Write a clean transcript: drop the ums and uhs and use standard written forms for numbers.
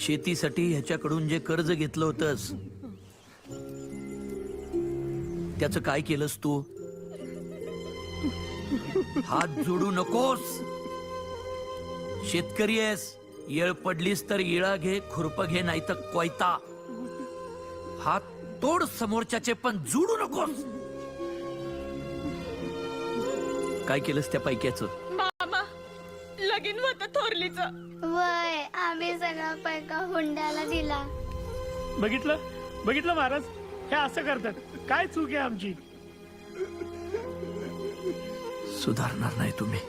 शेतीसाठी ह्याच्याकडून जे कर्ज घेतलं होतंस त्याचं काय केलंस तू? हात जोडू नकोस. शेतकरी आहेस, येळ पडलीस तर इळा घे, खुरप घे, नाही तर कोयता. हात तोड समोरच्याचे, पण जोडू नकोस. काय केलंस त्या पैक्याचं? मामा लगीन होत थोरलीचं. वय आम्ही सगळा पैका हुंड्याला दिला. बघितलं महाराज, हे असं करतात. काय चूक आहे आमची? सुधारणार नाही तुम्ही.